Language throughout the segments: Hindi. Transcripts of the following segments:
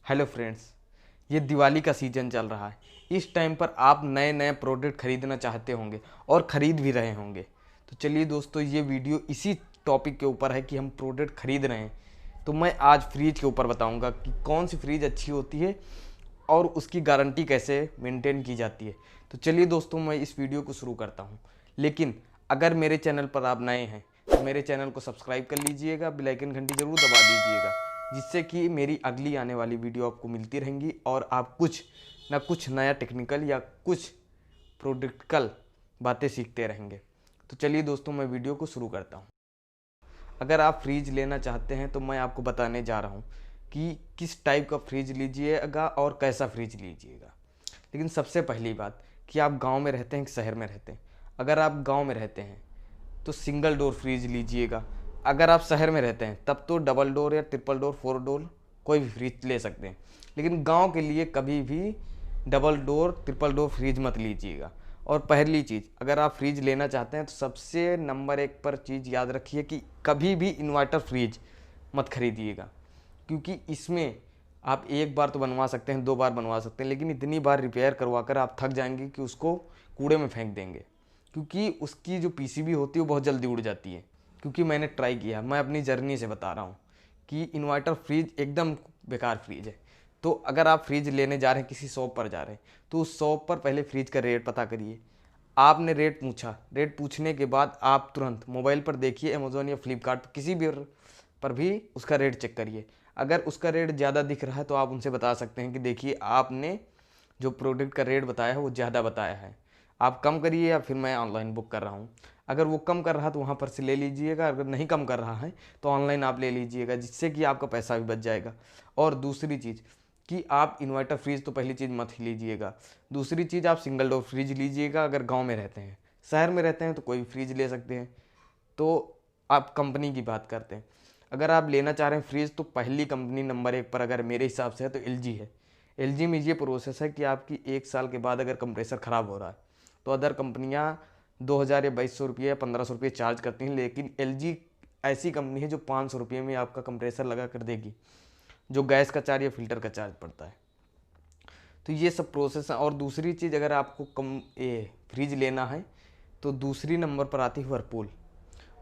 हेलो फ्रेंड्स, ये दिवाली का सीज़न चल रहा है। इस टाइम पर आप नए नए प्रोडक्ट खरीदना चाहते होंगे और ख़रीद भी रहे होंगे। तो चलिए दोस्तों, ये वीडियो इसी टॉपिक के ऊपर है कि हम प्रोडक्ट खरीद रहे हैं। तो मैं आज फ्रिज के ऊपर बताऊंगा कि कौन सी फ्रिज अच्छी होती है और उसकी गारंटी कैसे मेंटेन की जाती है। तो चलिए दोस्तों, मैं इस वीडियो को शुरू करता हूँ। लेकिन अगर मेरे चैनल पर आप नए हैं तो मेरे चैनल को सब्सक्राइब कर लीजिएगा, बेल आइकन घंटी ज़रूर दबा दीजिएगा, जिससे कि मेरी अगली आने वाली वीडियो आपको मिलती रहेंगी और आप कुछ ना कुछ नया टेक्निकल या कुछ प्रोडक्टिकल बातें सीखते रहेंगे। तो चलिए दोस्तों, मैं वीडियो को शुरू करता हूँ। अगर आप फ्रिज लेना चाहते हैं तो मैं आपको बताने जा रहा हूँ कि किस टाइप का फ्रिज लीजिएगा और कैसा फ्रिज लीजिएगा। लेकिन सबसे पहली बात कि आप गांव में रहते हैं कि शहर में रहते हैं। अगर आप गांव में रहते हैं तो सिंगल डोर फ्रिज लीजिएगा। अगर आप शहर में रहते हैं तब तो डबल डोर या ट्रिपल डोर, फोर डोर कोई भी फ्रिज ले सकते हैं। लेकिन गांव के लिए कभी भी double door, triple door fridge मत लीजिएगा। और पहली चीज़, अगर आप फ्रिज लेना चाहते हैं तो सबसे नंबर 1 पर चीज़ याद रखिए कि कभी भी इन्वर्टर फ्रिज मत खरीदिएगा, क्योंकि इसमें आप एक बार तो बनवा सकते हैं, 2 बार बनवा सकते हैं, लेकिन इतनी बार रिपेयर करवा कर आप थक जाएंगे कि उसको कूड़े में फेंक देंगे, क्योंकि उसकी जो पीसीबी होती है वो बहुत जल्दी उड़ जाती है। क्योंकि मैंने ट्राई किया, मैं अपनी जर्नी से बता रहा हूँ कि इन्वर्टर फ्रिज एकदम बेकार फ्रिज है। तो अगर आप फ्रिज लेने जा रहे हैं, किसी शॉप पर जा रहे हैं, तो उस शॉप पर पहले फ्रिज का रेट पता करिए। आपने रेट पूछा, रेट पूछने के बाद आप तुरंत मोबाइल पर देखिए, अमेज़ोन या फ्लिपकार्ट पर किसी भी पर भी उसका रेट चेक करिए। अगर उसका रेट ज़्यादा दिख रहा है तो आप उनसे बता सकते हैं कि देखिए, आपने जो प्रोडक्ट का रेट बताया है वो ज़्यादा बताया है, आप कम करिए या फिर मैं ऑनलाइन बुक कर रहा हूँ। अगर वो कम कर रहा है तो वहाँ पर से ले लीजिएगा, अगर नहीं कम कर रहा है तो ऑनलाइन आप ले लीजिएगा, जिससे कि आपका पैसा भी बच जाएगा। और दूसरी चीज़ कि आप इन्वर्टर फ्रिज तो पहली चीज़ मत ही लीजिएगा। दूसरी चीज़, आप सिंगल डोर फ्रिज लीजिएगा अगर गाँव में रहते हैं। शहर में रहते हैं तो कोई फ्रिज ले सकते हैं। तो आप कंपनी की बात करते हैं। अगर आप लेना चाह रहे हैं फ्रिज तो पहली कंपनी नंबर 1 पर अगर मेरे हिसाब से है तो एलजी है। एलजी में ये प्रोसेस है कि आपकी 1 साल के बाद अगर कंप्रेसर ख़राब हो रहा है तो अदर कंपनियां 2000 या 2200 रुपये या 1500 रुपये चार्ज करती हैं, लेकिन एलजी ऐसी कंपनी है जो 500 रुपये में आपका कंप्रेसर लगा कर देगी, जो गैस का चार्ज या फिल्टर का चार्ज पड़ता है। तो ये सब प्रोसेस है। और दूसरी चीज़, अगर आपको कम फ्रिज लेना है तो दूसरी नंबर पर आती है वर्लपूल।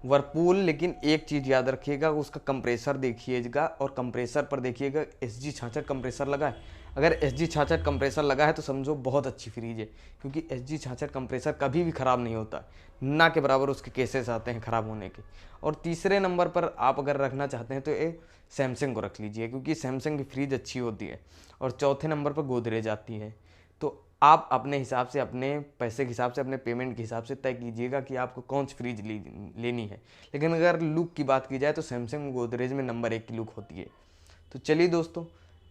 वर्लपूल, लेकिन एक चीज़ याद रखिएगा, उसका कंप्रेसर देखिएगा और कंप्रेसर पर देखिएगा SG 66 कंप्रेसर लगा है। अगर SG 66 कंप्रेसर लगा है तो समझो बहुत अच्छी फ्रिज है, क्योंकि SG 66 कंप्रेसर कभी भी ख़राब नहीं होता, ना के बराबर उसके केसेस आते हैं ख़राब होने के। और तीसरे नंबर पर आप अगर रखना चाहते हैं तो ये सैमसंग को रख लीजिए, क्योंकि सैमसंग की फ्रिज अच्छी होती है। और चौथे नंबर पर गोदरेज आती है। तो आप अपने हिसाब से, अपने पैसे के हिसाब से, अपने पेमेंट के हिसाब से तय कीजिएगा कि आपको कौन सी फ्रिज लेनी है। लेकिन अगर लुक की बात की जाए तो सैमसंग गोदरेज में नंबर 1 की लुक होती है। तो चलिए दोस्तों,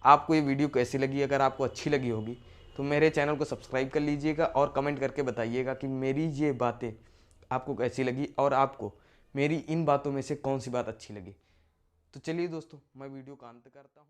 आपको ये वीडियो कैसी लगी? अगर आपको अच्छी लगी होगी तो मेरे चैनल को सब्सक्राइब कर लीजिएगा और कमेंट करके बताइएगा कि मेरी ये बातें आपको कैसी लगी और आपको मेरी इन बातों में से कौन सी बात अच्छी लगी। तो चलिए दोस्तों, मैं वीडियो का अंत करता हूँ।